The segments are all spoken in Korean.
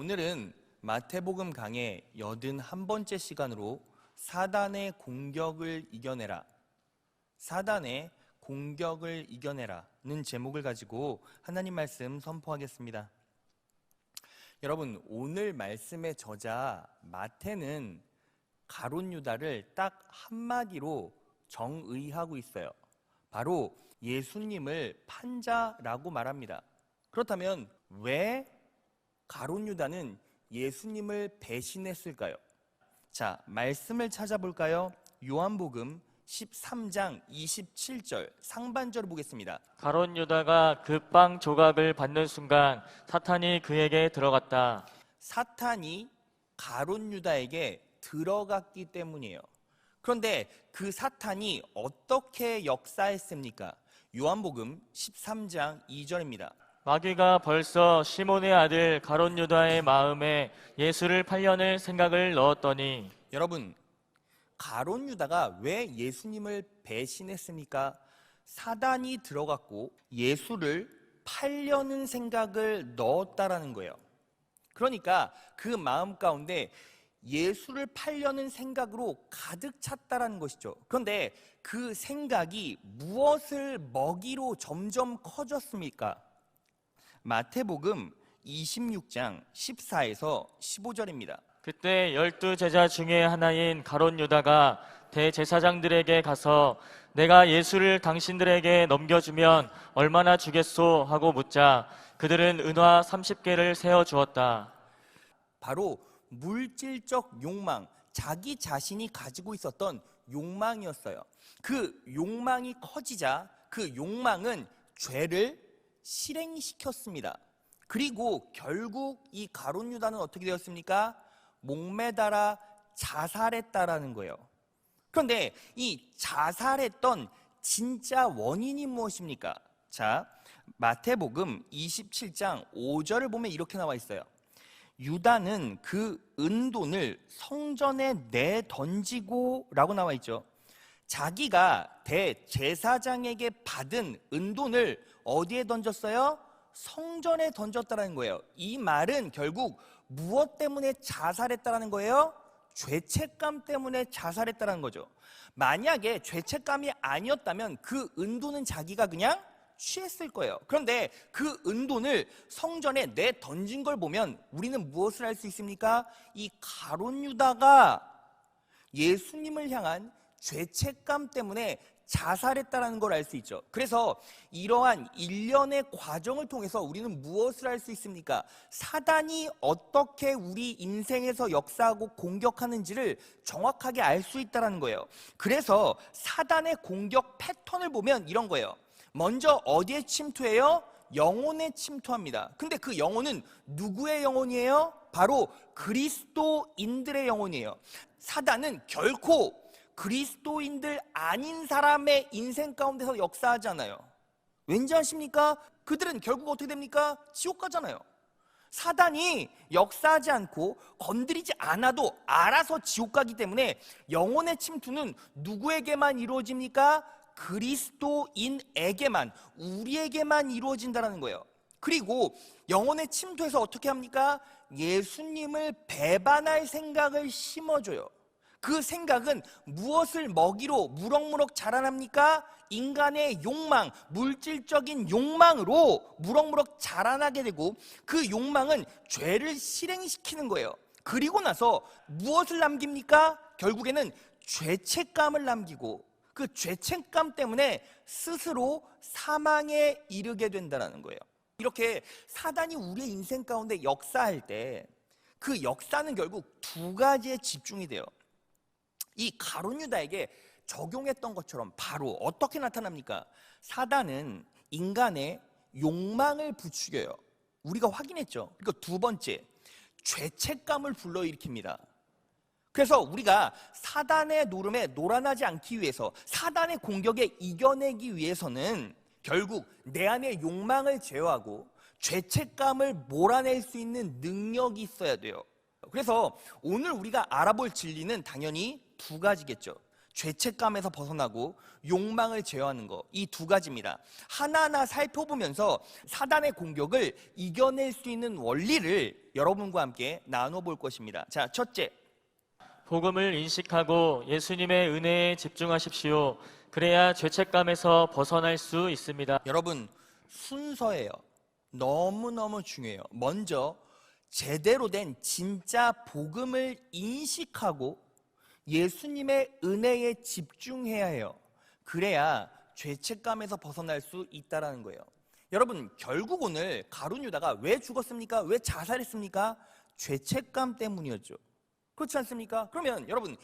오늘은 마태복음 강의 81번째 시간으로 사단의 공격을 이겨내라, 사단의 공격을 이겨내라는 제목을 가지고 하나님 말씀 선포하겠습니다. 여러분, 오늘 말씀의 저자 마태는 가룟 유다를 딱 한마디로 정의하고 있어요. 바로 예수님을 판자라고 말합니다. 그렇다면 왜 가룟 유다는 예수님을 배신했을까요? 자, 말씀을 찾아볼까요? 요한복음 13장 27절 상반절을 보겠습니다. 가룟 유다가 그 빵 조각을 받는 순간 사탄이 그에게 들어갔다. 사탄이 가룟 유다에게 들어갔기 때문이에요. 그런데 그 사탄이 어떻게 역사했습니까? 요한복음 13장 2절입니다. 마귀가 벌써 시몬의 아들 가룟 유다의 마음에 예수를 팔려는 생각을 넣었더니. 여러분, 가룟 유다가 왜 예수님을 배신했습니까? 사단이 들어갔고 예수를 팔려는 생각을 넣었다라는 거예요. 그러니까 그 마음 가운데 예수를 팔려는 생각으로 가득 찼다라는 것이죠. 그런데 그 생각이 무엇을 먹이로 점점 커졌습니까? 마태복음 26장 14에서 15절입니다. 그때 12제자 중에 하나인 가룟 유다가 대제사장들에게 가서 내가 예수를 당신들에게 넘겨주면 얼마나 주겠소 하고 묻자 그들은 은화 30개를 세어주었다. 바로 물질적 욕망, 자기 자신이 가지고 있었던 욕망이었어요. 그 욕망이 커지자 그 욕망은 죄를 실행시켰습니다. 그리고 결국 이 가룟 유다는 어떻게 되었습니까? 목매달아 자살했다라는 거예요. 그런데 이 자살했던 진짜 원인이 무엇입니까? 자, 마태복음 27장 5절을 보면 이렇게 나와 있어요. 유다는 그 은돈을 성전에 내던지고 라고 나와 있죠. 자기가 대제사장에게 받은 은돈을 어디에 던졌어요? 성전에 던졌다는 거예요. 이 말은 결국 무엇 때문에 자살했다는 거예요? 죄책감 때문에 자살했다는 거죠. 만약에 죄책감이 아니었다면 그 은돈은 자기가 그냥 취했을 거예요. 그런데 그 은돈을 성전에 내던진 걸 보면 우리는 무엇을 알 수 있습니까? 이 가룟 유다가 예수님을 향한 죄책감 때문에 자살했다는 걸 알 수 있죠. 그래서 이러한 일련의 과정을 통해서 우리는 무엇을 알 수 있습니까? 사단이 어떻게 우리 인생에서 역사하고 공격하는지를 정확하게 알 수 있다는 거예요. 그래서 사단의 공격 패턴을 보면 이런 거예요. 먼저 어디에 침투해요? 영혼에 침투합니다. 근데 그 영혼은 누구의 영혼이에요? 바로 그리스도인들의 영혼이에요. 사단은 결코 그리스도인들 아닌 사람의 인생 가운데서 역사하지 않아요. 왠지 아십니까? 그들은 결국 어떻게 됩니까? 지옥 가잖아요. 사단이 역사하지 않고 건드리지 않아도 알아서 지옥 가기 때문에 영혼의 침투는 누구에게만 이루어집니까? 그리스도인에게만, 우리에게만 이루어진다는 거예요. 그리고 영혼의 침투에서 어떻게 합니까? 예수님을 배반할 생각을 심어줘요. 그 생각은 무엇을 먹이로 무럭무럭 자라납니까? 인간의 욕망, 물질적인 욕망으로 무럭무럭 자라나게 되고 그 욕망은 죄를 실행시키는 거예요. 그리고 나서 무엇을 남깁니까? 결국에는 죄책감을 남기고 그 죄책감 때문에 스스로 사망에 이르게 된다는 거예요. 이렇게 사단이 우리의 인생 가운데 역사할 때 그 역사는 결국 두 가지에 집중이 돼요. 이 가룟 유다에게 적용했던 것처럼 바로 어떻게 나타납니까? 사단은 인간의 욕망을 부추겨요. 우리가 확인했죠. 그리고 두 번째, 죄책감을 불러일으킵니다. 그래서 우리가 사단의 노름에 놀아나지 않기 위해서, 사단의 공격에 이겨내기 위해서는 결국 내 안의 욕망을 제어하고 죄책감을 몰아낼 수 있는 능력이 있어야 돼요. 그래서 오늘 우리가 알아볼 진리는 당연히 두 가지겠죠. 죄책감에서 벗어나고 욕망을 제어하는 것, 이 두 가지입니다. 하나하나 살펴보면서 사단의 공격을 이겨낼 수 있는 원리를 여러분과 함께 나눠볼 것입니다. 자, 첫째, 복음을 인식하고 예수님의 은혜에 집중하십시오. 그래야 죄책감에서 벗어날 수 있습니다. 여러분, 순서예요. 너무너무 중요해요. 먼저 제대로 된 진짜 복음을 인식하고 예수님의 은혜에 집중해야 해요. 그래야 죄책감에서 벗어날 수 있다는 거예요. 여러분, 결국 오늘 가룟 유다가 왜 죽었습니까? 왜 자살했습니까? 죄책감 때문이었죠. 그렇지 않습니까? 그러면 여러분,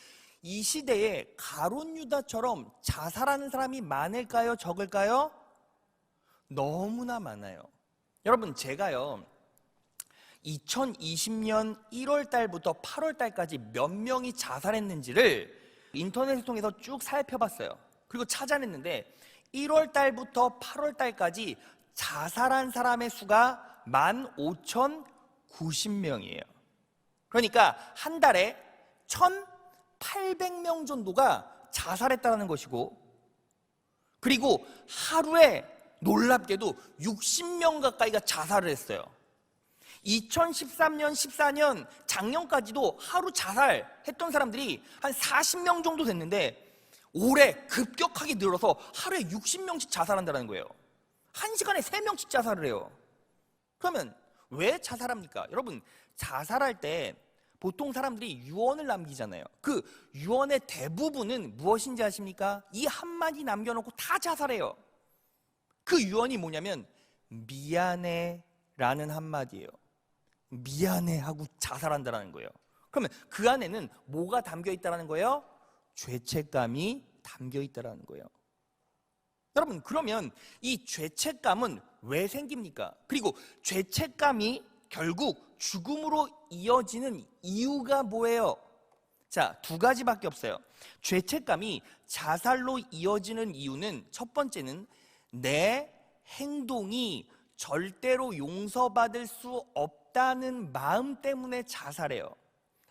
이 시대에 가룟 유다처럼 자살하는 사람이 많을까요? 적을까요? 너무나 많아요. 여러분, 제가요 2020년 1월 달부터 8월 달까지 몇 명이 자살했는지를 인터넷을 통해서 쭉 살펴봤어요. 그리고 찾아냈는데 1월 달부터 8월 달까지 자살한 사람의 수가 15,090명이에요. 그러니까 한 달에 1,800명 정도가 자살했다는 것이고, 그리고 하루에 놀랍게도 60명 가까이가 자살을 했어요. 2013년, 14년, 작년까지도 하루 자살했던 사람들이 한 40명 정도 됐는데 올해 급격하게 늘어서 하루에 60명씩 자살한다는 거예요. 한 시간에 3명씩 자살을 해요. 그러면 왜 자살합니까? 여러분, 자살할 때 보통 사람들이 유언을 남기잖아요. 그 유언의 대부분은 무엇인지 아십니까? 이 한마디 남겨놓고 다 자살해요. 그 유언이 뭐냐면 미안해 라는 한마디예요. 미안해 하고 자살한다는 거예요. 그러면 그 안에는 뭐가 담겨 있다는 거예요? 죄책감이 담겨 있다는 거예요. 여러분, 그러면 이 죄책감은 왜 생깁니까? 그리고 죄책감이 결국 죽음으로 이어지는 이유가 뭐예요? 자, 두 가지밖에 없어요. 죄책감이 자살로 이어지는 이유는 첫 번째는 내 행동이 절대로 용서받을 수 없다는 마음 때문에 자살해요.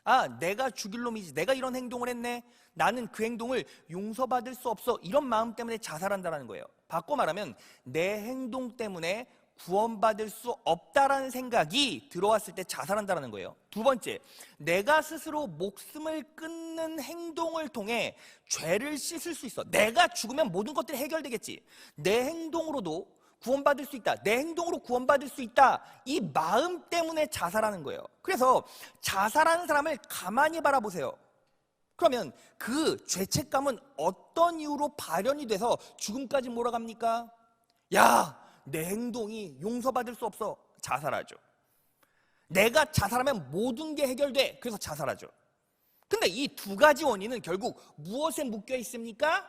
아, 내가 죽일 놈이지. 내가 이런 행동을 했네. 나는 그 행동을 용서받을 수 없어. 이런 마음 때문에 자살한다는 거예요. 바꿔 말하면 내 행동 때문에 구원받을 수 없다라는 생각이 들어왔을 때 자살한다는 거예요. 두 번째, 내가 스스로 목숨을 끊는 행동을 통해 죄를 씻을 수 있어. 내가 죽으면 모든 것들이 해결되겠지. 내 행동으로도 구원받을 수 있다. 내 행동으로 구원받을 수 있다. 이 마음 때문에 자살하는 거예요. 그래서 자살하는 사람을 가만히 바라보세요. 그러면 그 죄책감은 어떤 이유로 발현이 돼서 죽음까지 몰아갑니까? 야, 내 행동이 용서받을 수 없어. 자살하죠. 내가 자살하면 모든 게 해결돼. 그래서 자살하죠. 근데 이 두 가지 원인은 결국 무엇에 묶여 있습니까?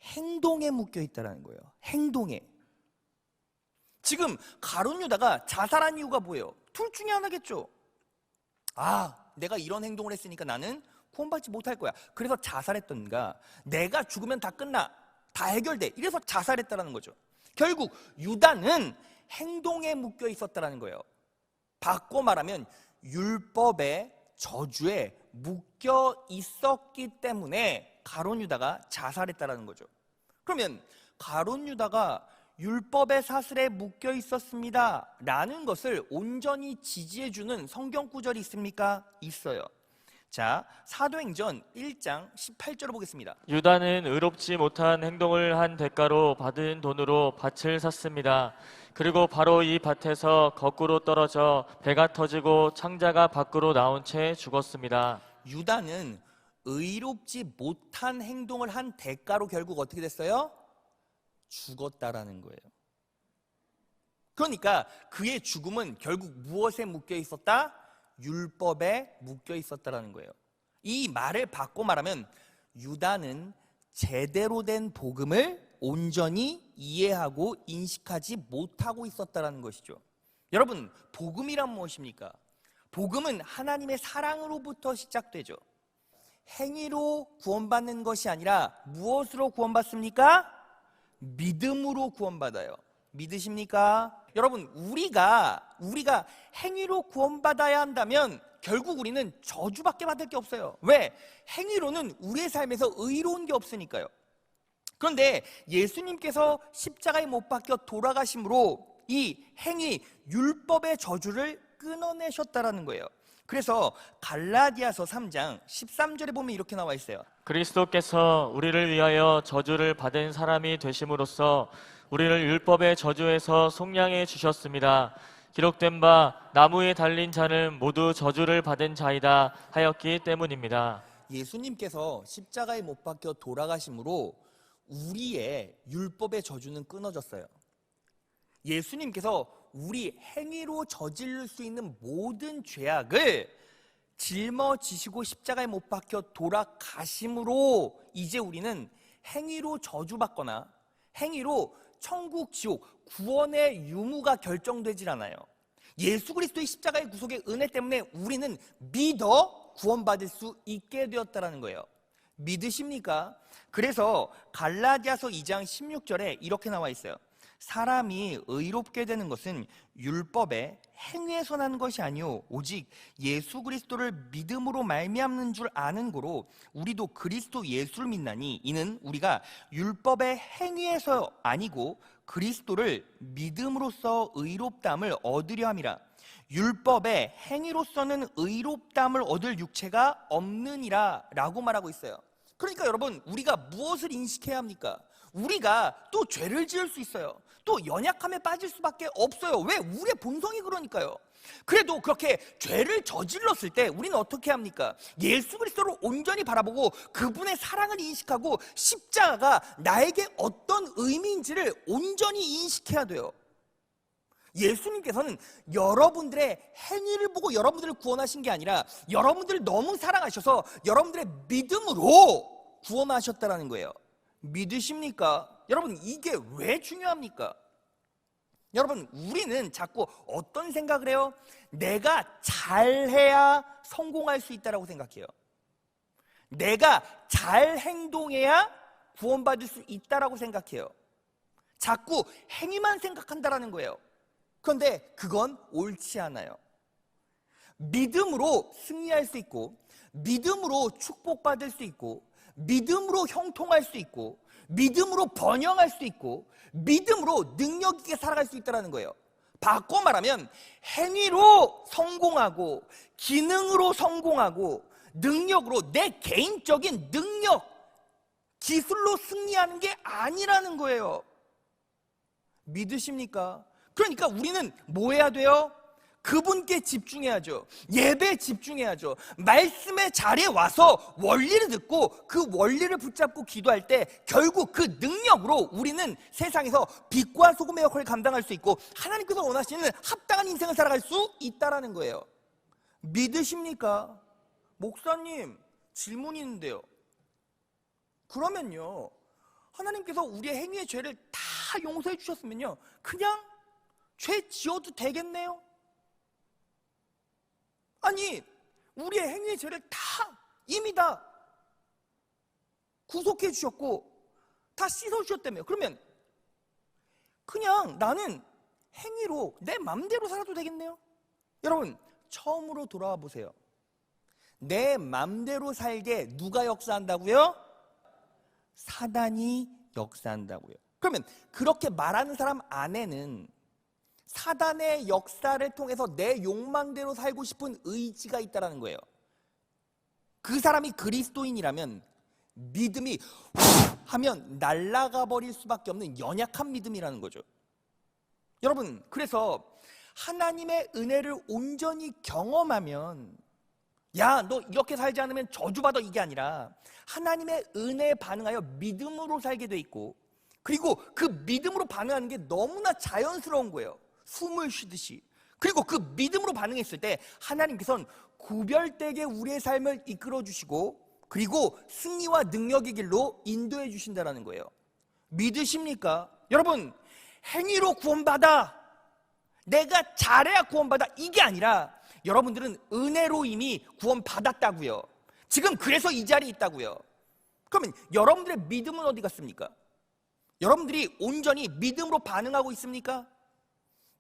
행동에 묶여 있다는 거예요. 행동에. 지금 가룟 유다가 자살한 이유가 뭐예요? 둘 중에 하나겠죠. 아, 내가 이런 행동을 했으니까 나는 구원받지 못할 거야. 그래서 자살했던가, 내가 죽으면 다 끝나, 다 해결돼. 이래서 자살했다는 거죠. 결국 유다는 행동에 묶여 있었다는 거예요. 바꿔 말하면 율법의 저주에 묶여 있었기 때문에 가룟 유다가 자살했다는 거죠. 그러면 가룟 유다가 율법의 사슬에 묶여 있었습니다 라는 것을 온전히 지지해주는 성경 구절이 있습니까? 있어요. 자, 사도행전 1장 18절을 보겠습니다. 유다는 의롭지 못한 행동을 한 대가로 받은 돈으로 밭을 샀습니다. 그리고 바로 이 밭에서 거꾸로 떨어져 배가 터지고 창자가 밖으로 나온 채 죽었습니다. 유다는 의롭지 못한 행동을 한 대가로 결국 어떻게 됐어요? 죽었다라는 거예요. 그러니까 그의 죽음은 결국 무엇에 묶여 있었다? 율법에 묶여 있었다라는 거예요. 이 말을 바꿔 말하면 유다는 제대로 된 복음을 온전히 이해하고 인식하지 못하고 있었다라는 것이죠. 여러분, 복음이란 무엇입니까? 복음은 하나님의 사랑으로부터 시작되죠. 행위로 구원받는 것이 아니라 무엇으로 구원받습니까? 믿음으로 구원받아요. 믿으십니까? 여러분, 우리가 행위로 구원받아야 한다면 결국 우리는 저주밖에 받을 게 없어요. 왜? 행위로는 우리의 삶에서 의로운 게 없으니까요. 그런데 예수님께서 십자가에 못 박혀 돌아가심으로 이 행위, 율법의 저주를 끊어내셨다라는 거예요. 그래서 갈라디아서 3장 13절에 보면 이렇게 나와 있어요. 그리스도께서 우리를 위하여 저주를 받은 사람이 되심으로써 우리를 율법의 저주에서 속량해 주셨습니다. 기록된 바 나무에 달린 자는 모두 저주를 받은 자이다 하였기 때문입니다. 예수님께서 십자가에 못 박혀 돌아가심으로 우리의 율법의 저주는 끊어졌어요. 예수님께서 우리 행위로 저지를 수 있는 모든 죄악을 짊어지시고 십자가에 못 박혀 돌아가심으로 이제 우리는 행위로 저주받거나 행위로 천국, 지옥, 구원의 유무가 결정되질 않아요. 예수 그리스도의 십자가의 구속의 은혜 때문에 우리는 믿어 구원받을 수 있게 되었다는 거예요. 믿으십니까? 그래서 갈라디아서 2장 16절에 이렇게 나와 있어요. 사람이 의롭게 되는 것은 율법의 행위에서 나는 것이 아니요 오직 예수 그리스도를 믿음으로 말미암는 줄 아는 고로 우리도 그리스도 예수를 믿나니 이는 우리가 율법의 행위에서 아니고 그리스도를 믿음으로써 의롭다함을 얻으려 함이라. 율법의 행위로서는 의롭다함을 얻을 육체가 없느니라 라고 말하고 있어요. 그러니까 여러분, 우리가 무엇을 인식해야 합니까? 우리가 또 죄를 지을 수 있어요. 또 연약함에 빠질 수밖에 없어요. 왜? 우리의 본성이 그러니까요. 그래도 그렇게 죄를 저질렀을 때 우리는 어떻게 합니까? 예수 그리스도를 온전히 바라보고 그분의 사랑을 인식하고 십자가가 나에게 어떤 의미인지를 온전히 인식해야 돼요. 예수님께서는 여러분들의 행위를 보고 여러분들을 구원하신 게 아니라 여러분들을 너무 사랑하셔서 여러분들의 믿음으로 구원하셨다는 거예요. 믿으십니까? 여러분, 이게 왜 중요합니까? 여러분, 우리는 자꾸 어떤 생각을 해요? 내가 잘해야 성공할 수 있다고 생각해요. 내가 잘 행동해야 구원받을 수 있다고 생각해요. 자꾸 행위만 생각한다는 거예요. 그런데 그건 옳지 않아요. 믿음으로 승리할 수 있고, 믿음으로 축복받을 수 있고, 믿음으로 형통할 수 있고, 믿음으로 번영할 수 있고, 믿음으로 능력 있게 살아갈 수 있다는 거예요. 바꿔 말하면 행위로 성공하고 기능으로 성공하고 능력으로 내 개인적인 능력, 기술로 승리하는 게 아니라는 거예요. 믿으십니까? 그러니까 우리는 뭐 해야 돼요? 그분께 집중해야죠. 예배에 집중해야죠. 말씀의 자리에 와서 원리를 듣고 그 원리를 붙잡고 기도할 때 결국 그 능력으로 우리는 세상에서 빛과 소금의 역할을 감당할 수 있고 하나님께서 원하시는 합당한 인생을 살아갈 수 있다는 거예요. 믿으십니까? 목사님, 질문이 있는데요. 그러면요, 하나님께서 우리의 행위의 죄를 다 용서해 주셨으면요, 그냥 죄 지어도 되겠네요? 아니, 우리의 행위의 죄를 다 이미 다 구속해 주셨고 다 씻어 주셨다며요. 그러면 그냥 나는 행위로 내 맘대로 살아도 되겠네요? 여러분, 처음으로 돌아와 보세요. 내 맘대로 살게 누가 역사한다고요? 사단이 역사한다고요. 그러면 그렇게 말하는 사람 안에는 사단의 역사를 통해서 내 욕망대로 살고 싶은 의지가 있다는 거예요. 그 사람이 그리스도인이라면 믿음이 후 하면 날아가 버릴 수밖에 없는 연약한 믿음이라는 거죠. 여러분, 그래서 하나님의 은혜를 온전히 경험하면, 야, 너 이렇게 살지 않으면 저주받아, 이게 아니라 하나님의 은혜에 반응하여 믿음으로 살게 돼 있고, 그리고 그 믿음으로 반응하는 게 너무나 자연스러운 거예요. 숨을 쉬듯이. 그리고 그 믿음으로 반응했을 때 하나님께서는 구별되게 우리의 삶을 이끌어 주시고 그리고 승리와 능력의 길로 인도해 주신다는 거예요. 믿으십니까? 여러분, 행위로 구원받아, 내가 잘해야 구원받아, 이게 아니라 여러분들은 은혜로 이미 구원받았다고요. 지금 그래서 이 자리에 있다고요. 그러면 여러분들의 믿음은 어디 갔습니까? 여러분들이 온전히 믿음으로 반응하고 있습니까?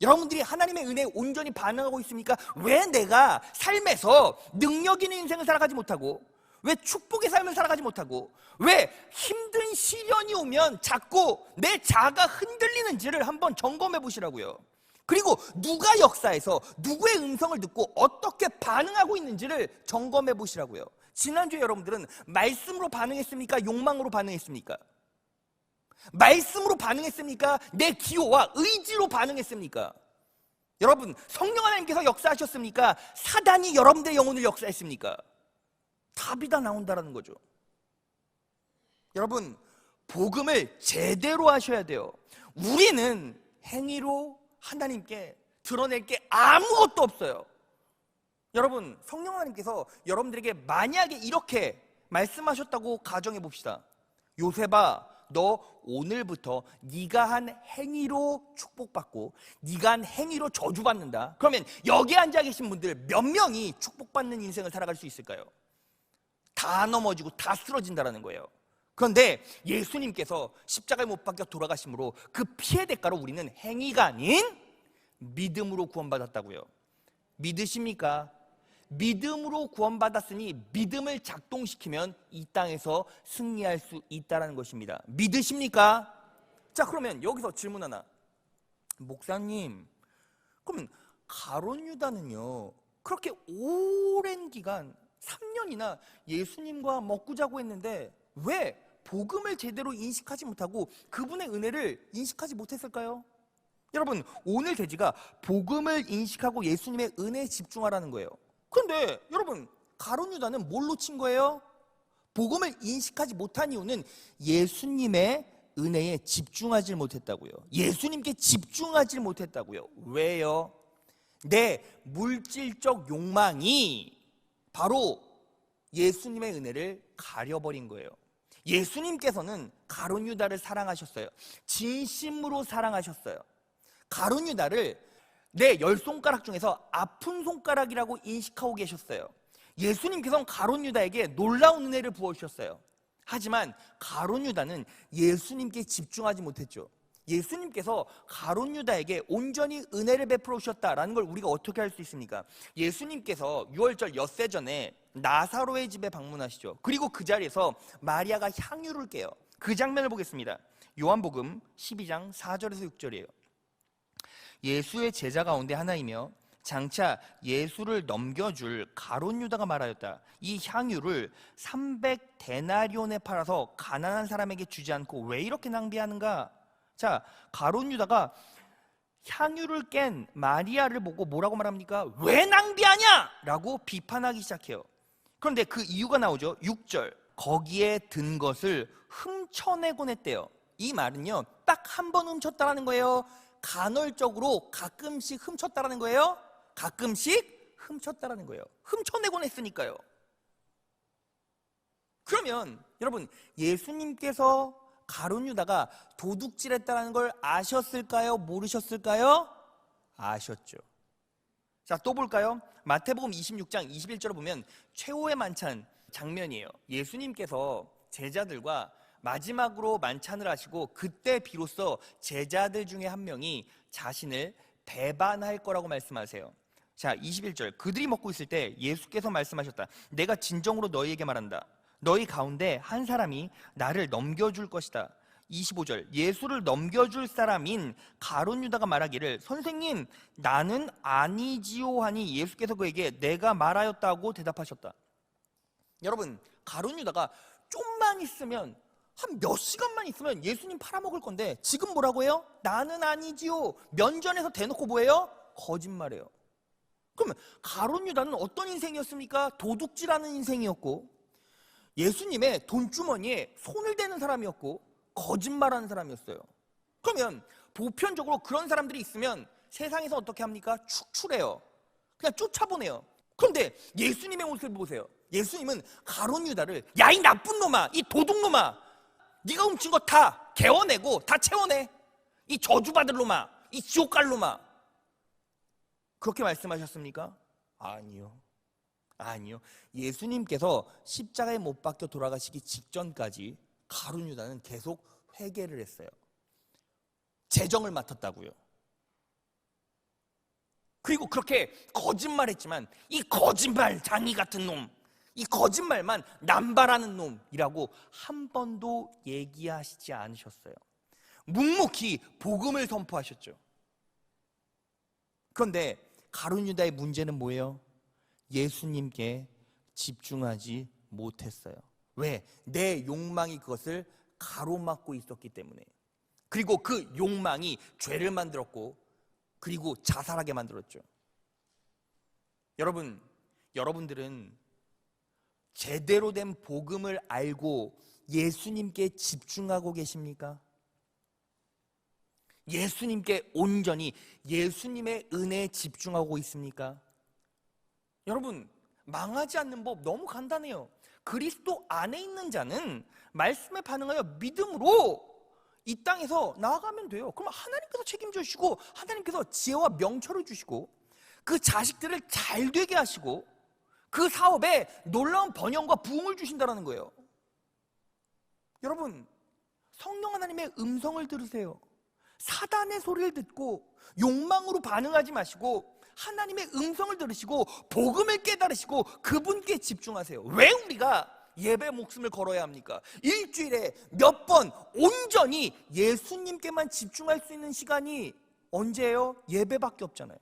여러분들이 하나님의 은혜에 온전히 반응하고 있습니까? 왜 내가 삶에서 능력 있는 인생을 살아가지 못하고, 왜 축복의 삶을 살아가지 못하고, 왜 힘든 시련이 오면 자꾸 내 자아가 흔들리는지를 한번 점검해 보시라고요. 그리고 누가 역사에서 누구의 음성을 듣고 어떻게 반응하고 있는지를 점검해 보시라고요. 지난주에 여러분들은 말씀으로 반응했습니까? 욕망으로 반응했습니까? 말씀으로 반응했습니까? 내 기호와 의지로 반응했습니까? 여러분, 성령 하나님께서 역사하셨습니까? 사단이 여러분들의 영혼을 역사했습니까? 답이 다 나온다는 거죠. 여러분, 복음을 제대로 하셔야 돼요. 우리는 행위로 하나님께 드러낼 게 아무것도 없어요. 여러분, 성령 하나님께서 여러분들에게 만약에 이렇게 말씀하셨다고 가정해 봅시다. 요셉아, 너 오늘부터 네가 한 행위로 축복받고 네가 한 행위로 저주받는다. 그러면 여기 앉아 계신 분들 몇 명이 축복받는 인생을 살아갈 수 있을까요? 다 넘어지고 다 쓰러진다는 거예요. 그런데 예수님께서 십자가에 못 박혀 돌아가심으로 그 피해 대가로 우리는 행위가 아닌 믿음으로 구원받았다고요. 믿으십니까? 믿음으로 구원받았으니 믿음을 작동시키면 이 땅에서 승리할 수 있다는 것입니다. 믿으십니까? 자, 그러면 여기서 질문 하나. 목사님, 그러면 가룟 유다는요 그렇게 오랜 기간 3년이나 예수님과 먹고 자고 했는데 왜 복음을 제대로 인식하지 못하고 그분의 은혜를 인식하지 못했을까요? 여러분, 오늘 계지가 복음을 인식하고 예수님의 은혜에 집중하라는 거예요. 그런데 여러분, 가룟 유다는 뭘 놓친 거예요? 복음을 인식하지 못한 이유는 예수님의 은혜에 집중하지 못했다고요. 예수님께 집중하지 못했다고요. 왜요? 내 물질적 욕망이 바로 예수님의 은혜를 가려버린 거예요. 예수님께서는 가룟 유다를 사랑하셨어요. 진심으로 사랑하셨어요. 가룟 유다를 내 10손가락 중에서 아픈 손가락이라고 인식하고 계셨어요. 예수님께서는 가룟 유다에게 놀라운 은혜를 부어주셨어요. 하지만 가룟 유다는 예수님께 집중하지 못했죠. 예수님께서 가룟 유다에게 온전히 은혜를 베풀어 주셨다라는 걸 우리가 어떻게 알 수 있습니까? 예수님께서 유월절 엿새 전에 나사로의 집에 방문하시죠. 그리고 그 자리에서 마리아가 향유를 깨요. 그 장면을 보겠습니다. 요한복음 12장 4절에서 6절이에요. 예수의 제자 가운데 하나이며 장차 예수를 넘겨줄 가룟 유다가 말하였다. 이 향유를 300데나리온에 팔아서 가난한 사람에게 주지 않고 왜 이렇게 낭비하는가? 자, 가룟 유다가 향유를 깬 마리아를 보고 뭐라고 말합니까? 왜 낭비하냐? 라고 비판하기 시작해요. 그런데 그 이유가 나오죠. 6절, 거기에 든 것을 훔쳐내곤 했대요. 이 말은요, 딱 한 번 훔쳤다라는 거예요. 간헐적으로 가끔씩 훔쳤다라는 거예요. 가끔씩 훔쳤다라는 거예요. 훔쳐내곤 했으니까요. 그러면 여러분, 예수님께서 가룟 유다가 도둑질했다는 걸 아셨을까요? 모르셨을까요? 아셨죠. 자, 또 볼까요? 마태복음 26장 21절을 보면 최후의 만찬 장면이에요. 예수님께서 제자들과 마지막으로 만찬을 하시고 그때 비로소 제자들 중에 한 명이 자신을 배반할 거라고 말씀하세요. 자, 21절, 그들이 먹고 있을 때 예수께서 말씀하셨다. 내가 진정으로 너희에게 말한다. 너희 가운데 한 사람이 나를 넘겨줄 것이다. 25절, 예수를 넘겨줄 사람인 가룟 유다가 말하기를 선생님, 나는 아니지요 하니 예수께서 그에게 내가 말하였다고 대답하셨다. 여러분, 가룟 유다가 좀만 있으면, 한 몇 시간만 있으면 예수님 팔아먹을 건데 지금 뭐라고 해요? 나는 아니지요. 면전에서 대놓고 뭐예요? 거짓말해요. 그러면 가룟 유다는 어떤 인생이었습니까? 도둑질하는 인생이었고 예수님의 돈주머니에 손을 대는 사람이었고 거짓말하는 사람이었어요. 그러면 보편적으로 그런 사람들이 있으면 세상에서 어떻게 합니까? 축출해요. 그냥 쫓아보내요. 그런데 예수님의 모습을 보세요. 예수님은 가룟 유다를 야, 이 나쁜 놈아, 이 도둑놈아, 네가 훔친 거 다 개워내고 다 채워내, 이 저주받을 놈아, 이 지옥 갈 놈아, 그렇게 말씀하셨습니까? 아니요. 아니요. 예수님께서 십자가에 못 박혀 돌아가시기 직전까지 가룟 유다는 계속 회개를 했어요. 재정을 맡았다고요. 그리고 그렇게 거짓말했지만 이 거짓말 장이 같은 놈, 이 거짓말만 남발하는 놈이라고 한 번도 얘기하시지 않으셨어요. 묵묵히 복음을 선포하셨죠. 그런데 가룟 유다의 문제는 뭐예요? 예수님께 집중하지 못했어요. 왜? 내 욕망이 그것을 가로막고 있었기 때문에. 그리고 그 욕망이 죄를 만들었고 그리고 자살하게 만들었죠. 여러분들은 제대로 된 복음을 알고 예수님께 집중하고 계십니까? 예수님께 온전히 예수님의 은혜에 집중하고 있습니까? 여러분, 망하지 않는 법 너무 간단해요. 그리스도 안에 있는 자는 말씀에 반응하여 믿음으로 이 땅에서 나아가면 돼요. 그럼 하나님께서 책임져 주시고 하나님께서 지혜와 명철을 주시고 그 자식들을 잘 되게 하시고 그 사업에 놀라운 번영과 부흥을 주신다는 거예요. 여러분, 성령 하나님의 음성을 들으세요. 사단의 소리를 듣고 욕망으로 반응하지 마시고 하나님의 음성을 들으시고 복음을 깨달으시고 그분께 집중하세요. 왜 우리가 예배 목숨을 걸어야 합니까? 일주일에 몇 번 온전히 예수님께만 집중할 수 있는 시간이 언제예요? 예배밖에 없잖아요.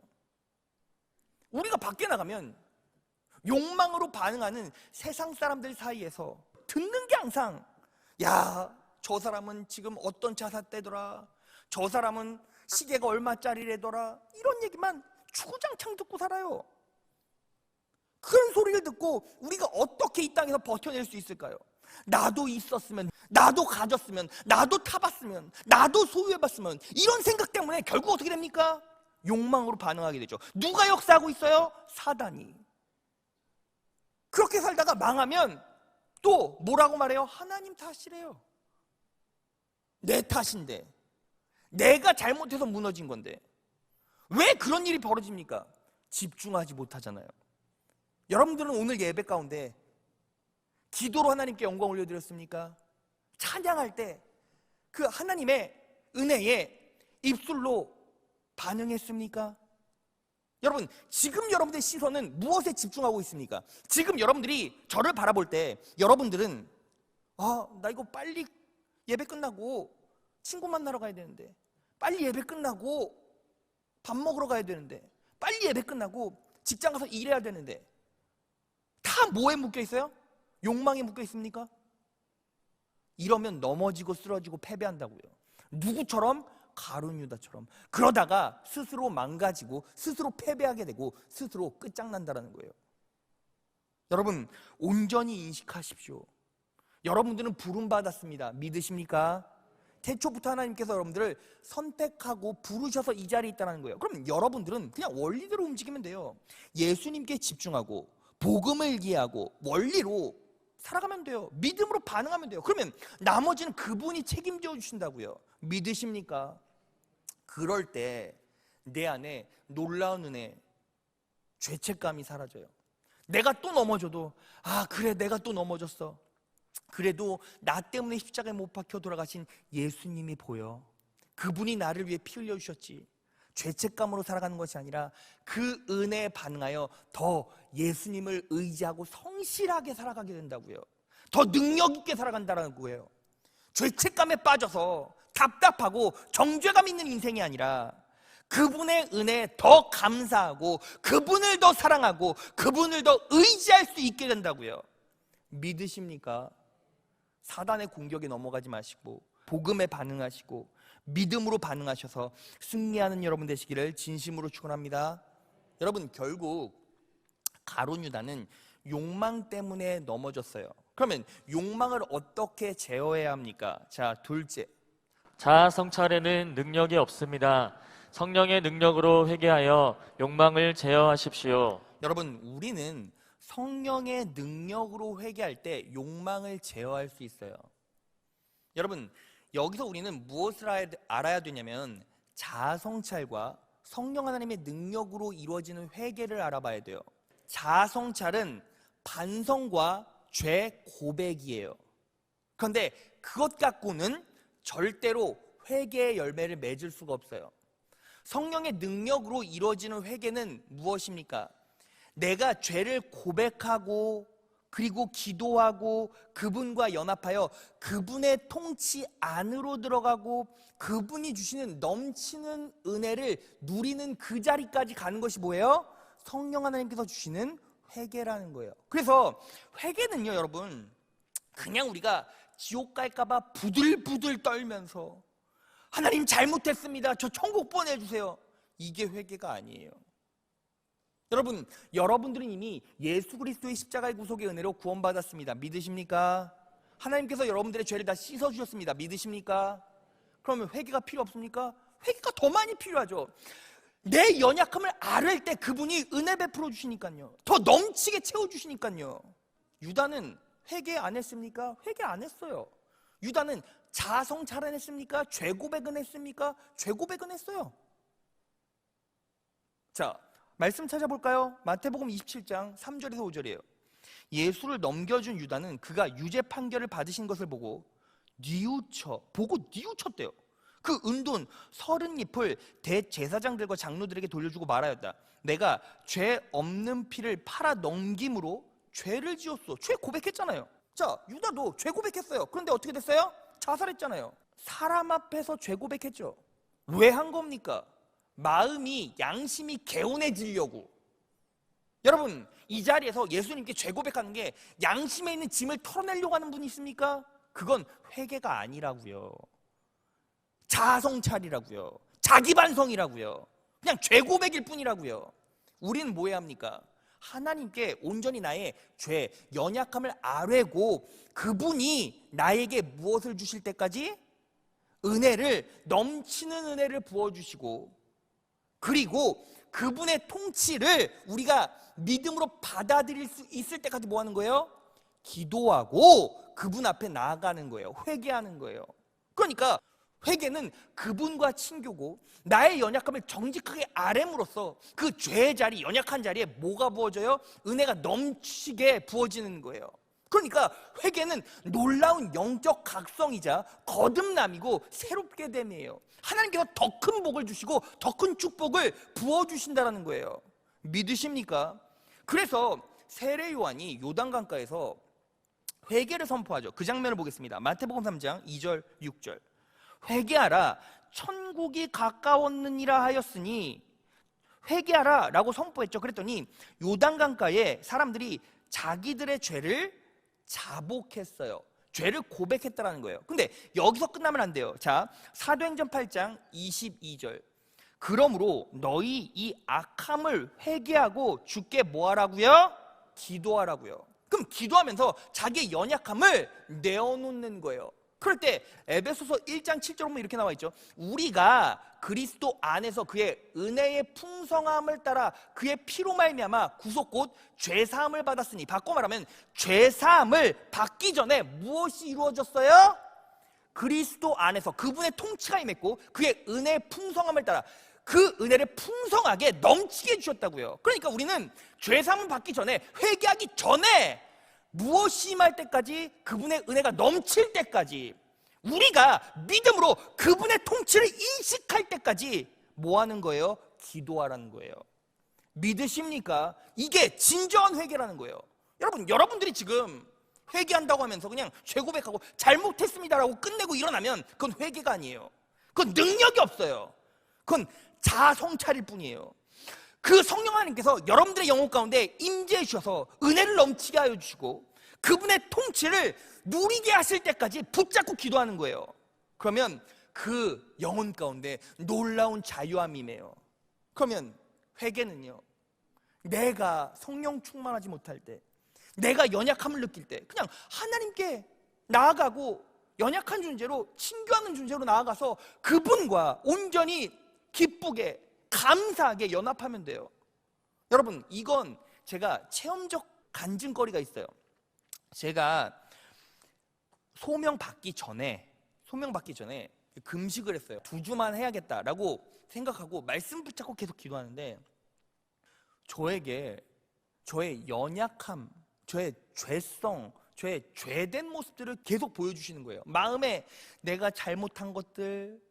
우리가 밖에 나가면 욕망으로 반응하는 세상 사람들 사이에서 듣는 게 항상 야, 저 사람은 지금 어떤 차 샀대더라, 저 사람은 시계가 얼마짜리래더라, 이런 얘기만 주구장창 듣고 살아요. 그런 소리를 듣고 우리가 어떻게 이 땅에서 버텨낼 수 있을까요? 나도 있었으면, 나도 가졌으면, 나도 타봤으면, 나도 소유해봤으면, 이런 생각 때문에 결국 어떻게 됩니까? 욕망으로 반응하게 되죠. 누가 역사하고 있어요? 사단이. 그렇게 살다가 망하면 또 뭐라고 말해요? 하나님 탓이래요. 내 탓인데, 내가 잘못해서 무너진 건데 왜 그런 일이 벌어집니까? 집중하지 못하잖아요. 여러분들은 오늘 예배 가운데 기도로 하나님께 영광 올려드렸습니까? 찬양할 때 그 하나님의 은혜에 입술로 반응했습니까? 여러분, 지금 여러분들의 시선은 무엇에 집중하고 있습니까? 지금 여러분들이 저를 바라볼 때 여러분들은 나 이거 빨리 예배 끝나고 친구 만나러 가야 되는데, 빨리 예배 끝나고 밥 먹으러 가야 되는데, 빨리 예배 끝나고 직장 가서 일해야 되는데, 다 뭐에 묶여 있어요? 욕망에 묶여 있습니까? 이러면 넘어지고 쓰러지고 패배한다고요. 누구처럼? 가룟 유다처럼. 그러다가 스스로 망가지고 스스로 패배하게 되고 스스로 끝장난다라는 거예요. 여러분, 온전히 인식하십시오. 여러분들은 부름받았습니다. 믿으십니까? 태초부터 하나님께서 여러분들을 선택하고 부르셔서 이 자리에 있다는 거예요. 그럼 여러분들은 그냥 원리대로 움직이면 돼요. 예수님께 집중하고 복음을 이해하고 원리로 살아가면 돼요. 믿음으로 반응하면 돼요. 그러면 나머지는 그분이 책임져 주신다고요. 믿으십니까? 그럴 때 내 안에 놀라운 은혜, 죄책감이 사라져요. 내가 또 넘어져도 그래, 내가 또 넘어졌어. 그래도 나 때문에 십자가에 못 박혀 돌아가신 예수님이 보여. 그분이 나를 위해 피 흘려 주셨지. 죄책감으로 살아가는 것이 아니라 그 은혜에 반응하여 더 예수님을 의지하고 성실하게 살아가게 된다고요. 더 능력 있게 살아간다는 거예요. 죄책감에 빠져서 답답하고 정죄감 있는 인생이 아니라 그분의 은혜에 더 감사하고 그분을 더 사랑하고 그분을 더 의지할 수 있게 된다고요. 믿으십니까? 사단의 공격에 넘어가지 마시고 복음에 반응하시고 믿음으로 반응하셔서 승리하는 여러분 되시기를 진심으로 축원합니다. 여러분, 결국 가룟 유다는 욕망 때문에 넘어졌어요. 그러면 욕망을 어떻게 제어해야 합니까? 자, 둘째, 자아 성찰에는 능력이 없습니다. 성령의 능력으로 회개하여 욕망을 제어하십시오. 여러분, 우리는 성령의 능력으로 회개할 때 욕망을 제어할 수 있어요. 여러분, 여기서 우리는 무엇을 알아야 되냐면 자아 성찰과 성령 하나님의 능력으로 이루어지는 회개를 알아봐야 돼요. 자아 성찰은 반성과 죄 고백이에요. 그런데 그것 갖고는 절대로 회개의 열매를 맺을 수가 없어요. 성령의 능력으로 이루어지는 회개는 무엇입니까? 내가 죄를 고백하고 그리고 기도하고 그분과 연합하여 그분의 통치 안으로 들어가고 그분이 주시는 넘치는 은혜를 누리는 그 자리까지 가는 것이 뭐예요? 성령 하나님께서 주시는 회개라는 거예요. 그래서 회개는요, 여러분, 그냥 우리가 지옥 갈까봐 부들부들 떨면서 하나님 잘못했습니다, 저 천국 보내주세요, 이게 회개가 아니에요. 여러분, 여러분들은 이미 예수 그리스도의 십자가의 구속의 은혜로 구원받았습니다. 믿으십니까? 하나님께서 여러분들의 죄를 다 씻어주셨습니다. 믿으십니까? 그러면 회개가 필요 없습니까? 회개가 더 많이 필요하죠. 내 연약함을 앓을 때 그분이 은혜 베풀어 주시니까요. 더 넘치게 채워주시니까요. 유다는 회개 안 했습니까? 회개 안 했어요. 유다는 자성 차련했습니까? 죄 고백은 했습니까? 죄 고백은 했어요. 자, 말씀 찾아볼까요? 마태복음 27장 3절에서 5절이에요. 예수를 넘겨준 유다는 그가 유죄 판결을 받으신 것을 보고 뉘우쳤대요. 그 은돈 30잎을 대제사장들과 장로들에게 돌려주고 말하였다. 내가 죄 없는 피를 팔아 넘김으로 죄를 지었어. 죄 고백했잖아요. 자, 유다도 죄 고백했어요. 그런데 어떻게 됐어요? 자살했잖아요. 사람 앞에서 죄 고백했죠. 왜 한 겁니까? 마음이, 양심이 개운해지려고. 여러분, 이 자리에서 예수님께 죄 고백하는 게 양심에 있는 짐을 털어내려고 하는 분이 있습니까? 그건 회개가 아니라고요. 자아성찰이라고요. 자기반성이라고요. 그냥 죄 고백일 뿐이라고요. 우리는 뭐 해야 합니까? 하나님께 온전히 나의 죄, 연약함을 아뢰고 그분이 나에게 무엇을 주실 때까지? 은혜를, 넘치는 은혜를 부어주시고, 그리고 그분의 통치를 우리가 믿음으로 받아들일 수 있을 때까지 뭐 하는 거예요? 기도하고 그분 앞에 나아가는 거예요. 회개하는 거예요. 그러니까 회개는 그분과 친교고, 나의 연약함을 정직하게 아뢰므로써 그 죄의 자리, 연약한 자리에 뭐가 부어져요? 은혜가 넘치게 부어지는 거예요. 그러니까 회개는 놀라운 영적 각성이자 거듭남이고 새롭게 됨이에요. 하나님께서 더 큰 복을 주시고 더 큰 축복을 부어주신다는 거예요. 믿으십니까? 그래서 세례 요한이 요단강가에서 회개를 선포하죠. 그 장면을 보겠습니다. 마태복음 3장 2절 6절. 회개하라, 천국이 가까웠느니라 하였으니, 회개하라 라고 선포했죠. 그랬더니 요단강가에 사람들이 자기들의 죄를 자복했어요. 죄를 고백했다라는 거예요. 근데 여기서 끝나면 안 돼요. 자, 사도행전 8장 22절. 그러므로 너희 이 악함을 회개하고 주께 뭐 하라고요? 기도하라고요. 그럼 기도하면서 자기의 연약함을 내어놓는 거예요. 그럴 때 에베소서 1장 7절 보면 이렇게 나와 있죠. 우리가 그리스도 안에서 그의 은혜의 풍성함을 따라 그의 피로 말미암아 구속 곧 죄사함을 받았으니, 바꿔 말하면 죄사함을 받기 전에 무엇이 이루어졌어요? 그리스도 안에서 그분의 통치가 임했고 그의 은혜의 풍성함을 따라 그 은혜를 풍성하게 넘치게 해주셨다고요. 그러니까 우리는 죄사함을 받기 전에, 회개하기 전에 무엇이 임할 때까지? 그분의 은혜가 넘칠 때까지, 우리가 믿음으로 그분의 통치를 인식할 때까지 뭐 하는 거예요? 기도하라는 거예요. 믿으십니까? 이게 진정한 회개라는 거예요. 여러분, 여러분들이 지금 회개한다고 하면서 그냥 죄 고백하고 잘못했습니다라고 끝내고 일어나면 그건 회개가 아니에요. 그건 능력이 없어요. 그건 자아성찰일 뿐이에요. 그 성령 하나님께서 여러분들의 영혼 가운데 임재해 주셔서 은혜를 넘치게 하여 주시고 그분의 통치를 누리게 하실 때까지 붙잡고 기도하는 거예요. 그러면 그 영혼 가운데 놀라운 자유함이 임해요. 그러면 회개는요, 내가 성령 충만하지 못할 때, 내가 연약함을 느낄 때 그냥 하나님께 나아가고 연약한 존재로, 친교하는 존재로 나아가서 그분과 온전히 기쁘게 감사하게 연합하면 돼요. 여러분, 이건 제가 체험적 간증거리가 있어요. 제가 소명 받기 전에 금식을 했어요. 2주만 해야겠다라고 생각하고 말씀 붙잡고 계속 기도하는데, 저에게 저의 연약함, 저의 죄성, 저의 죄된 모습들을 계속 보여주시는 거예요. 마음에 내가 잘못한 것들,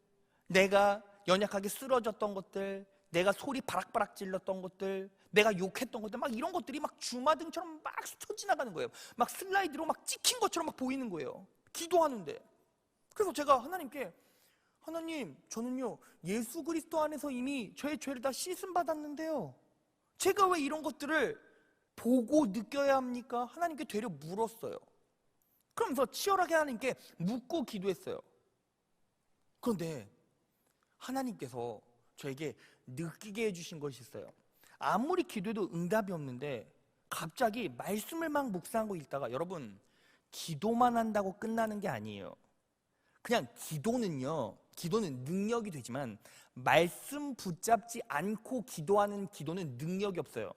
내가 연약하게 쓰러졌던 것들, 내가 소리 바락바락 질렀던 것들, 내가 욕했던 것들, 막 이런 것들이 막 주마등처럼 막 스쳐 지나가는 거예요. 막 슬라이드로 막 찍힌 것처럼 막 보이는 거예요. 기도하는데. 그래서 제가 하나님께, 하나님, 저는요 예수 그리스도 안에서 이미 저의 죄를 다 씻음 받았는데요, 제가 왜 이런 것들을 보고 느껴야 합니까? 하나님께 되려 물었어요. 그러면서 치열하게 하나님께 묻고 기도했어요. 그런데 하나님께서 저에게 느끼게 해주신 것이 있어요. 아무리 기도해도 응답이 없는데 갑자기 말씀을 막 묵상하고 있다가, 여러분, 기도만 한다고 끝나는 게 아니에요. 그냥 기도는 능력이 되지만 말씀 붙잡지 않고 기도하는 기도는 능력이 없어요.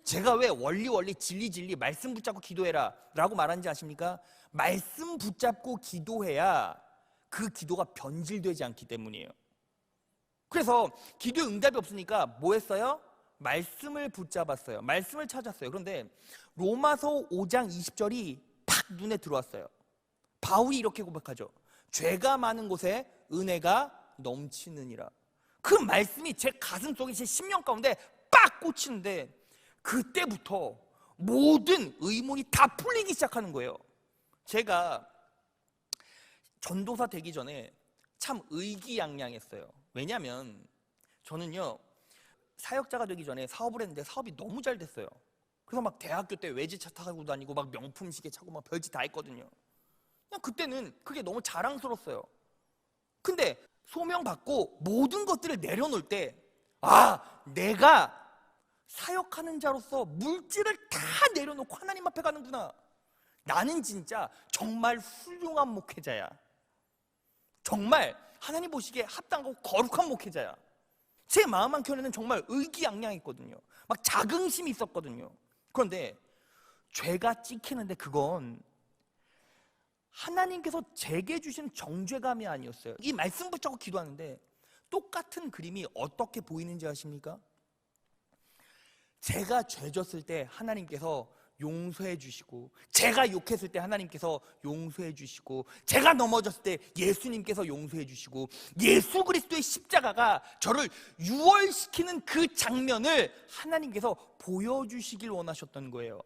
제가 왜 원리 진리 말씀 붙잡고 기도해라 라고 말하는지 아십니까? 말씀 붙잡고 기도해야 그 기도가 변질되지 않기 때문이에요. 그래서 기도에 응답이 없으니까 뭐 했어요? 말씀을 붙잡았어요. 말씀을 찾았어요. 그런데 로마서 5장 20절이 팍 눈에 들어왔어요. 바울이 이렇게 고백하죠. 죄가 많은 곳에 은혜가 넘치느니라. 그 말씀이 제 가슴 속에, 제 심령 가운데 빡 꽂히는데 그때부터 모든 의문이 다 풀리기 시작하는 거예요. 제가 전도사 되기 전에 참 의기양양했어요. 왜냐하면 저는요 사역자가 되기 전에 사업을 했는데 사업이 너무 잘 됐어요. 그래서 막 대학교 때 외제차 타고 다니고 막 명품 시계 차고 막 별짓 다 했거든요. 그냥 그때는 그게 너무 자랑스러웠어요. 근데 소명 받고 모든 것들을 내려놓을 때, 내가 사역하는 자로서 물질을 다 내려놓고 하나님 앞에 가는구나. 나는 진짜 정말 훌륭한 목회자야. 정말 하나님 보시기에 합당하고 거룩한 목회자야. 제 마음 한켠에는 정말 의기양양했거든요. 막 자긍심이 있었거든요. 그런데 죄가 찍히는데 그건 하나님께서 제게 주신 정죄감이 아니었어요. 이 말씀 붙잡고 기도하는데 똑같은 그림이 어떻게 보이는지 아십니까? 제가 죄졌을 때 하나님께서 용서해 주시고, 제가 욕했을 때 하나님께서 용서해 주시고, 제가 넘어졌을 때 예수님께서 용서해 주시고, 예수 그리스도의 십자가가 저를 유월시키는 그 장면을 하나님께서 보여주시길 원하셨던 거예요.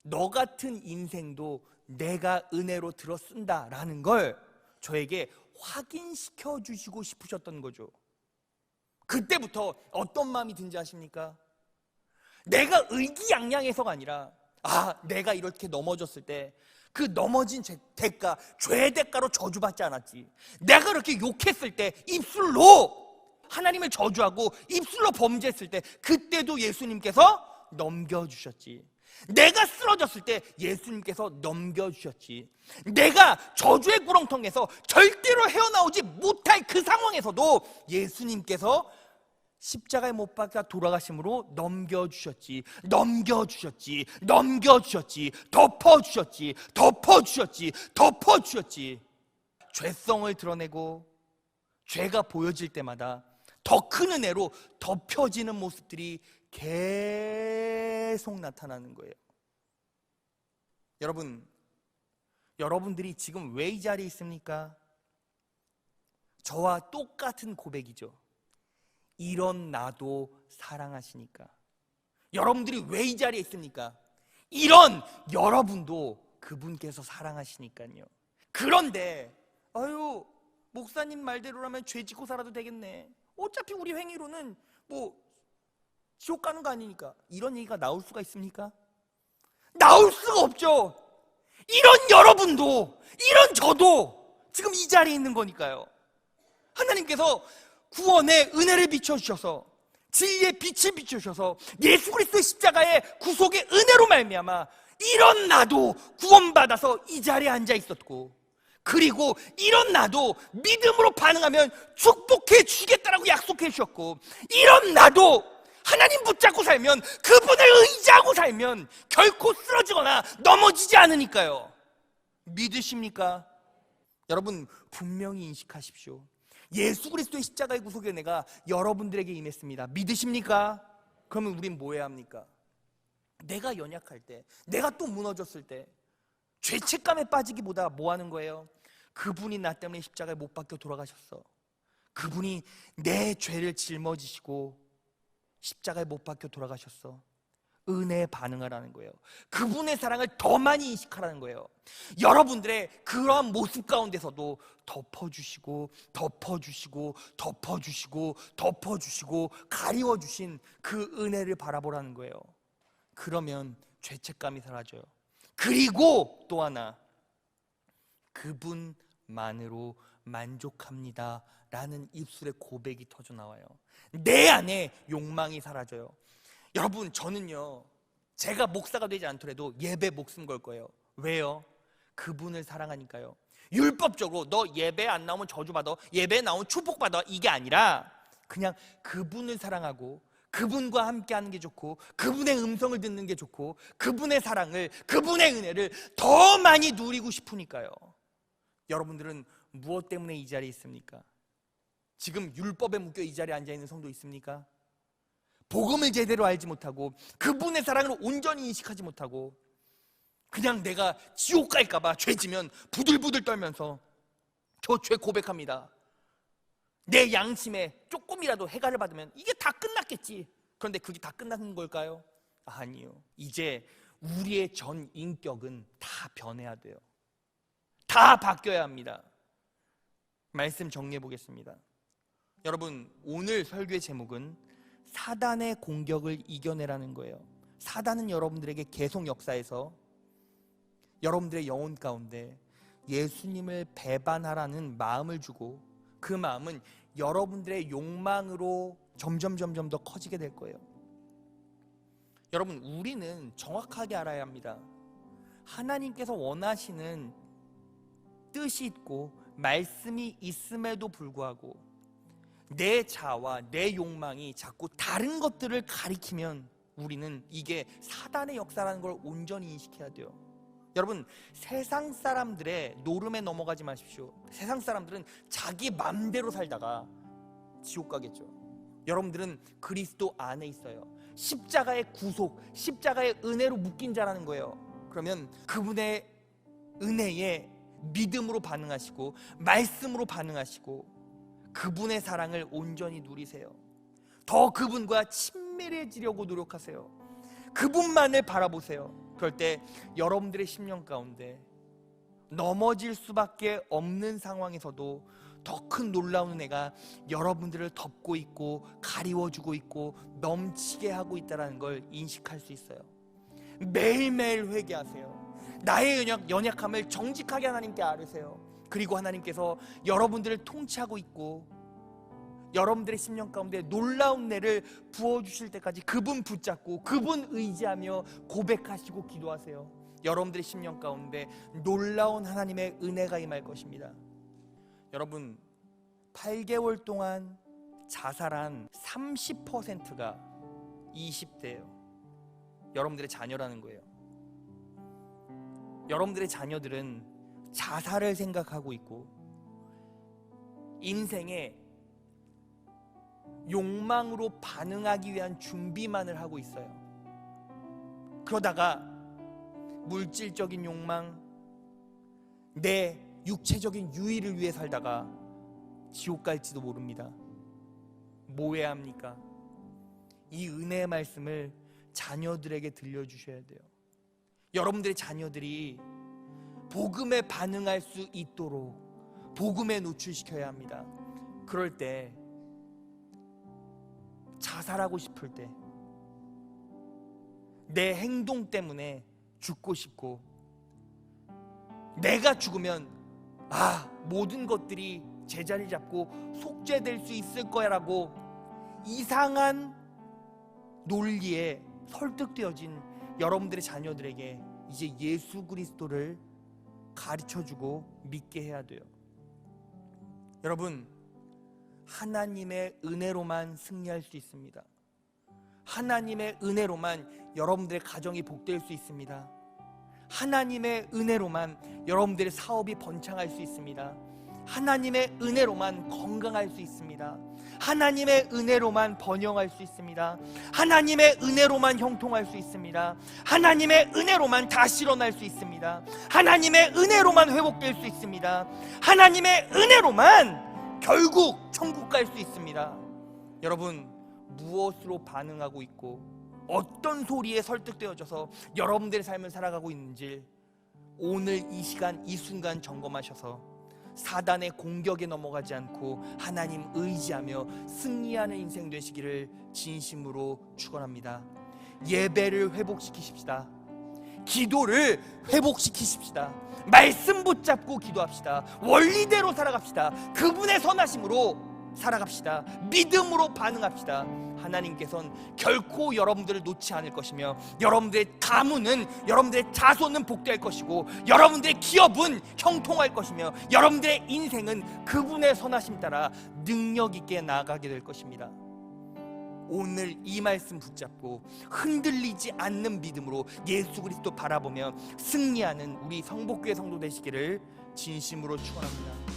너 같은 인생도 내가 은혜로 들어 쓴다라는 걸 저에게 확인시켜 주시고 싶으셨던 거죠. 그때부터 어떤 마음이 든지 아십니까? 내가 의기양양해서가 아니라, 내가 이렇게 넘어졌을 때 그 넘어진 대가, 죄의 대가로 저주받지 않았지. 내가 이렇게 욕했을 때, 입술로 하나님을 저주하고 입술로 범죄했을 때 그때도 예수님께서 넘겨주셨지. 내가 쓰러졌을 때 예수님께서 넘겨주셨지. 내가 저주의 구렁텅이에서 절대로 헤어나오지 못할 그 상황에서도 예수님께서 십자가에 못 박혀 돌아가심으로 넘겨주셨지. 덮어주셨지. 죄성을 드러내고 죄가 보여질 때마다 더 큰 은혜로 덮여지는 모습들이 계속 나타나는 거예요. 여러분들이 지금 왜 이 자리에 있습니까? 저와 똑같은 고백이죠. 이런 나도 사랑하시니까. 여러분들이 왜 이 자리에 있습니까? 이런 여러분도 그분께서 사랑하시니까요. 그런데 목사님 말대로라면 죄 짓고 살아도 되겠네. 어차피 우리 행위로는 지옥 가는 거 아니니까. 이런 얘기가 나올 수가 있습니까? 나올 수가 없죠. 이런 여러분도, 이런 저도 지금 이 자리에 있는 거니까요. 하나님께서 구원의 은혜를 비춰주셔서, 진리의 빛을 비춰주셔서, 예수 그리스도의 십자가의 구속의 은혜로 말미암아 이런 나도 구원받아서 이 자리에 앉아 있었고, 그리고 이런 나도 믿음으로 반응하면 축복해 주시겠다라고 약속해 주셨고, 이런 나도 하나님 붙잡고 살면, 그분을 의지하고 살면 결코 쓰러지거나 넘어지지 않으니까요. 믿으십니까? 여러분, 분명히 인식하십시오. 예수 그리스도의 십자가의 구속의 은혜가 여러분들에게 임했습니다. 믿으십니까? 그러면 우린 뭐 해야 합니까? 내가 연약할 때, 내가 또 무너졌을 때 죄책감에 빠지기보다 뭐 하는 거예요? 그분이 나 때문에 십자가에 못 박혀 돌아가셨어. 그분이 내 죄를 짊어지시고 십자가에 못 박혀 돌아가셨어. 은혜에 반응하라는 거예요. 그분의 사랑을 더 많이 인식하라는 거예요. 여러분들의 그러한 모습 가운데서도 덮어주시고 덮어주시고 덮어주시고 덮어주시고 가리워주신 그 은혜를 바라보라는 거예요. 그러면 죄책감이 사라져요. 그리고 또 하나, 그분만으로 만족합니다 라는 입술의 고백이 터져 나와요. 내 안에 욕망이 사라져요. 여러분, 저는요, 제가 목사가 되지 않더라도 예배 목숨 걸 거예요. 왜요? 그분을 사랑하니까요. 율법적으로 너 예배 안 나오면 저주받아, 예배 나오면 축복받아, 이게 아니라 그냥 그분을 사랑하고 그분과 함께 하는 게 좋고 그분의 음성을 듣는 게 좋고 그분의 사랑을, 그분의 은혜를 더 많이 누리고 싶으니까요. 여러분들은 무엇 때문에 이 자리에 있습니까? 지금 율법에 묶여 이 자리에 앉아있는 성도 있습니까? 복음을 제대로 알지 못하고 그분의 사랑을 온전히 인식하지 못하고 그냥 내가 지옥 갈까봐 죄지면 부들부들 떨면서 저 죄 고백합니다. 내 양심에 조금이라도 해가를 받으면 이게 다 끝났겠지. 그런데 그게 다 끝나는 걸까요? 아니요. 이제 우리의 전 인격은 다 변해야 돼요. 다 바뀌어야 합니다. 말씀 정리해 보겠습니다. 여러분, 오늘 설교의 제목은 사단의 공격을 이겨내라는 거예요. 사단은 여러분들에게 계속 역사해서 여러분들의 영혼 가운데 예수님을 배반하라는 마음을 주고 그 마음은 여러분들의 욕망으로 점점 더 커지게 될 거예요. 여러분, 우리는 정확하게 알아야 합니다. 하나님께서 원하시는 뜻이 있고 말씀이 있음에도 불구하고 내 자아와 내 욕망이 자꾸 다른 것들을 가리키면 우리는 이게 사단의 역사라는 걸 온전히 인식해야 돼요. 여러분, 세상 사람들의 노름에 넘어가지 마십시오. 세상 사람들은 자기 맘대로 살다가 지옥 가겠죠. 여러분들은 그리스도 안에 있어요. 십자가의 구속, 십자가의 은혜로 묶인 자라는 거예요. 그러면 그분의 은혜에 믿음으로 반응하시고 말씀으로 반응하시고 그분의 사랑을 온전히 누리세요. 더 그분과 친밀해지려고 노력하세요. 그분만을 바라보세요. 그럴 때 여러분들의 심령 가운데 넘어질 수밖에 없는 상황에서도 더 큰 놀라운 은혜가 여러분들을 덮고 있고 가리워주고 있고 넘치게 하고 있다는 걸 인식할 수 있어요. 매일매일 회개하세요. 나의 연약함을 정직하게 하나님께 아뢰세요. 그리고 하나님께서 여러분들을 통치하고 있고 여러분들의 심령 가운데 놀라운 은혜를 부어주실 때까지 그분 붙잡고 그분 의지하며 고백하시고 기도하세요. 여러분들의 심령 가운데 놀라운 하나님의 은혜가 임할 것입니다. 여러분, 8개월 동안 자살한 30%가 20대예요. 여러분들의 자녀라는 거예요. 여러분들의 자녀들은 자살을 생각하고 있고 인생에 욕망으로 반응하기 위한 준비만을 하고 있어요. 그러다가 물질적인 욕망, 내 육체적인 유의를 위해 살다가 지옥 갈지도 모릅니다. 뭐 해야 합니까? 이 은혜의 말씀을 자녀들에게 들려주셔야 돼요. 여러분들의 자녀들이 복음에 반응할 수 있도록 복음에 노출시켜야 합니다. 그럴 때 자살하고 싶을 때 내 행동 때문에 죽고 싶고 내가 죽으면 모든 것들이 제자리 잡고 속죄될 수 있을 거야 라고 이상한 논리에 설득되어진 여러분들의 자녀들에게 이제 예수 그리스도를 가르쳐주고 믿게 해야 돼요. 여러분, 하나님의 은혜로만 승리할 수 있습니다. 하나님의 은혜로만 여러분들의 가정이 복될 수 있습니다. 하나님의 은혜로만 여러분들의 사업이 번창할 수 있습니다. 하나님의 은혜로만 건강할 수 있습니다. 하나님의 은혜로만 번영할 수 있습니다. 하나님의 은혜로만 형통할 수 있습니다. 하나님의 은혜로만 다시 일어날 수 있습니다. 하나님의 은혜로만 회복될 수 있습니다. 하나님의 은혜로만 결국 천국 갈 수 있습니다. 여러분, 무엇으로 반응하고 있고 어떤 소리에 설득되어져서 여러분들의 삶을 살아가고 있는지 오늘 이 시간 이 순간 점검하셔서 사단의 공격에 넘어가지 않고 하나님 의지하며 승리하는 인생 되시기를 진심으로 축원합니다. 예배를 회복시키십시다. 기도를 회복시키십시다. 말씀 붙잡고 기도합시다. 원리대로 살아갑시다. 그분의 선하심으로 살아갑시다. 믿음으로 반응합시다. 하나님께서는 결코 여러분들을 놓지 않을 것이며 여러분들의 가문은, 여러분들의 자손은 복될 것이고 여러분들의 기업은 형통할 것이며 여러분들의 인생은 그분의 선하심 따라 능력 있게 나아가게 될 것입니다. 오늘 이 말씀 붙잡고 흔들리지 않는 믿음으로 예수 그리스도 바라보며 승리하는 우리 성복교회 성도 되시기를 진심으로 축원합니다.